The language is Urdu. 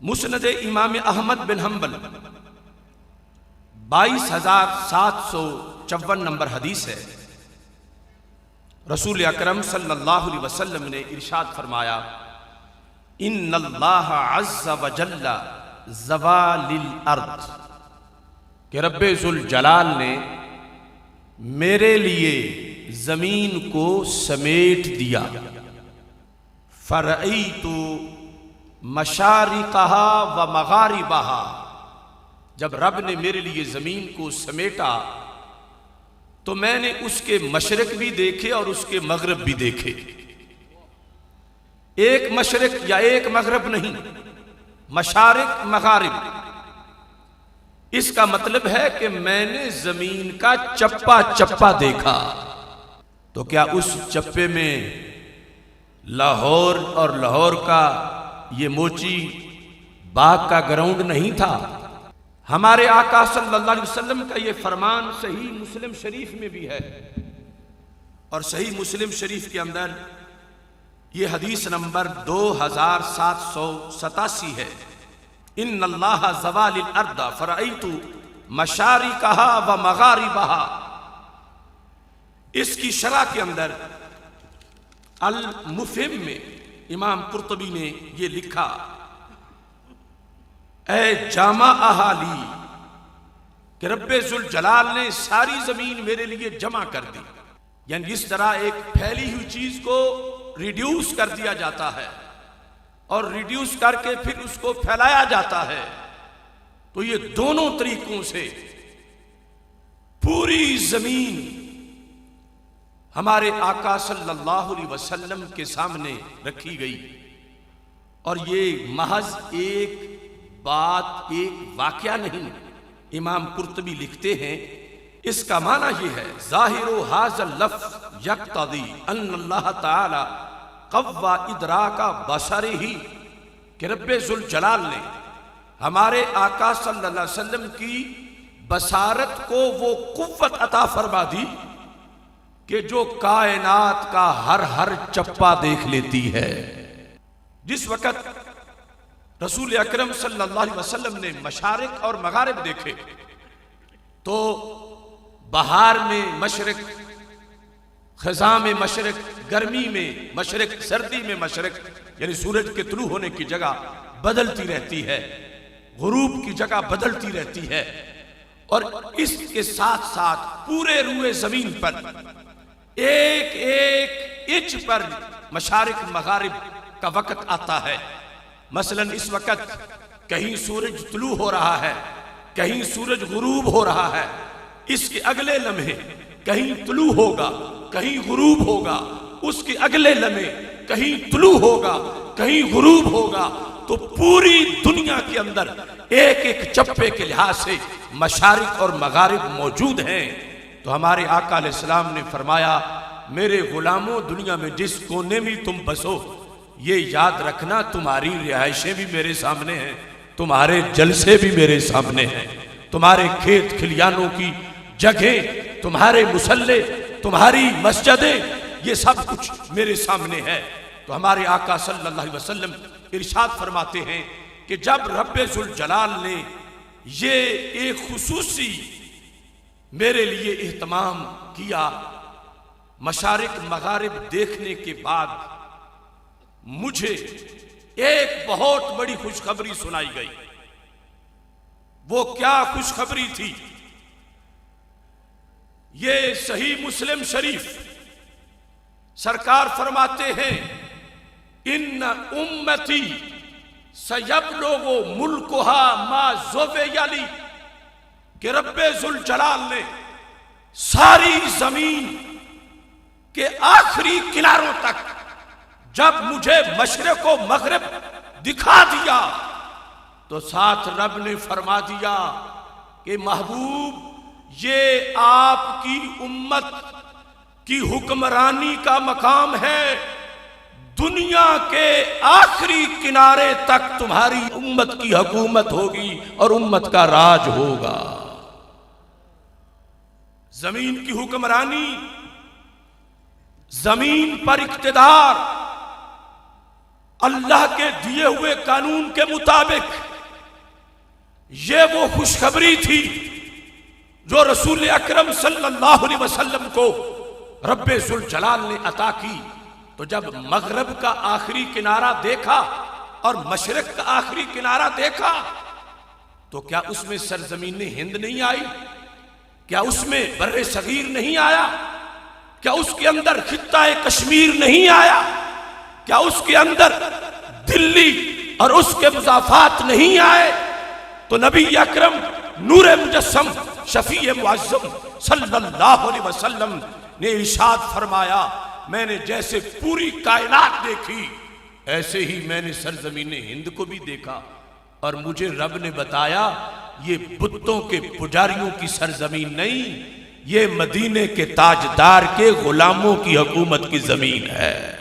مسند امام احمد بن حنبل 22,754 نمبر حدیث ہے۔ رسول اکرم صلی اللہ علیہ وسلم نے ارشاد فرمایا، ان اللہ عز وجل زوال الارض، کہ رب ذوالجلال نے میرے لیے زمین کو سمیٹ دیا۔ فرأیت مشارقہا و مغاربہا، جب رب نے میرے لیے زمین کو سمیٹا تو میں نے اس کے مشرق بھی دیکھے اور اس کے مغرب بھی دیکھے۔ ایک مشرق یا ایک مغرب نہیں، مشارق مغارب۔ اس کا مطلب ہے کہ میں نے زمین کا چپا چپا دیکھا۔ تو کیا اس چپے میں لاہور اور لاہور کا یہ موچی باغ کا گراؤنڈ نہیں تھا؟ ہمارے آقا صلی اللہ علیہ وسلم کا یہ فرمان صحیح مسلم شریف میں بھی ہے، اور صحیح مسلم شریف کے اندر یہ حدیث نمبر 2787 ہے۔ ان اللہ زوال الارض فرأیت مشارقہا و مغاربہا۔ اس کی شرح کے اندر المفہم میں امام قرطبی نے یہ لکھا، اے جامع اہالی، کہ رب ذوالجلال نے ساری زمین میرے لیے جمع کر دی۔ یعنی جس طرح ایک پھیلی ہوئی چیز کو ریڈیوس کر دیا جاتا ہے اور ریڈیوس کر کے پھر اس کو پھیلایا جاتا ہے، تو یہ دونوں طریقوں سے پوری زمین ہمارے آقا صلی اللہ علیہ وسلم کے سامنے رکھی گئی۔ اور یہ محض ایک بات، ایک واقعہ نہیں۔ امام قرطبی لکھتے ہیں اس کا معنی یہ ہے، ظاہر ھذا اللفظ یقتضی ان اللہ تعالی قوّا ادراک بصرہ، کہ رب ذوالجلال نے ہمارے آقا صلی اللہ علیہ وسلم کی بصارت کو وہ قوت عطا فرما دی کہ جو کائنات کا ہر چپا دیکھ لیتی ہے۔ جس وقت رسول اکرم صلی اللہ علیہ وسلم نے مشارق اور مغارب دیکھے تو بہار میں مشرق، خزاں میں مشرق، گرمی میں مشرق، سردی میں مشرق، یعنی سورج کے طلوع ہونے کی جگہ بدلتی رہتی ہے، غروب کی جگہ بدلتی رہتی ہے۔ اور اس کے ساتھ ساتھ پورے روئے زمین پر ایک ایک انچ پر مشارق مغارب کا وقت آتا ہے۔ مثلا اس وقت کہیں سورج طلوع ہو رہا ہے، کہیں سورج غروب ہو رہا ہے، اس کے اگلے لمحے کہیں طلوع ہوگا، کہیں غروب ہوگا، اس کے اگلے لمحے کہیں طلوع ہوگا، کہیں غروب ہوگا۔ تو پوری دنیا کے اندر ایک ایک چپے کے لحاظ سے مشارق اور مغارب موجود ہیں۔ تو ہمارے آقا علیہ السلام نے فرمایا، میرے غلاموں، دنیا میں جس کونے میں تم بسو، یہ یاد رکھنا تمہاری رہائشیں بھی میرے سامنے ہیں، تمہارے جلسے بھی میرے سامنے ہیں، تمہارے کھیت کھلیانوں کی جگہیں، تمہارے مصلے، تمہاری مسجدیں، یہ سب کچھ میرے سامنے ہے۔ تو ہمارے آقا صلی اللہ علیہ وسلم ارشاد فرماتے ہیں کہ جب رب ذوالجلال نے یہ ایک خصوصی میرے لیے اہتمام کیا، مشارق مغارب دیکھنے کے بعد مجھے ایک بہت بڑی خوشخبری سنائی گئی۔ وہ کیا خوشخبری تھی؟ یہ صحیح مسلم شریف سرکار فرماتے ہیں، ان امتی سیبلغ ملکہا ما زویہ لی، کہ رب ذوالجلال نے ساری زمین کے آخری کناروں تک جب مجھے مشرق و مغرب دکھا دیا تو ساتھ رب نے فرما دیا کہ محبوب، یہ آپ کی امت کی حکمرانی کا مقام ہے، دنیا کے آخری کنارے تک تمہاری امت کی حکومت ہوگی اور امت کا راج ہوگا۔ زمین کی حکمرانی، زمین پر اقتدار اللہ کے دیے ہوئے قانون کے مطابق یہ وہ خوشخبری تھی جو رسول اکرم صلی اللہ علیہ وسلم کو رب ذوالجلال نے عطا کی۔ تو جب مغرب کا آخری کنارہ دیکھا اور مشرق کا آخری کنارہ دیکھا تو کیا اس میں سرزمین ہند نہیں آئی؟ کیا اس میں بر صغیر نہیں آیا؟ کیا اس کے اندر خطہ کشمیر نہیں آیا؟ کیا اس کے اندر دلی اور اس کے مضافات نہیں آئے؟ تو نبی اکرم نور مجسم شفیع معظم صلی اللہ علیہ وسلم نے ارشاد فرمایا، میں نے جیسے پوری کائنات دیکھی ایسے ہی میں نے سرزمین ہند کو بھی دیکھا، اور مجھے رب نے بتایا یہ بتوں کے پجاریوں کی سرزمین نہیں، یہ مدینے کے تاجدار کے غلاموں کی حکومت کی زمین ہے۔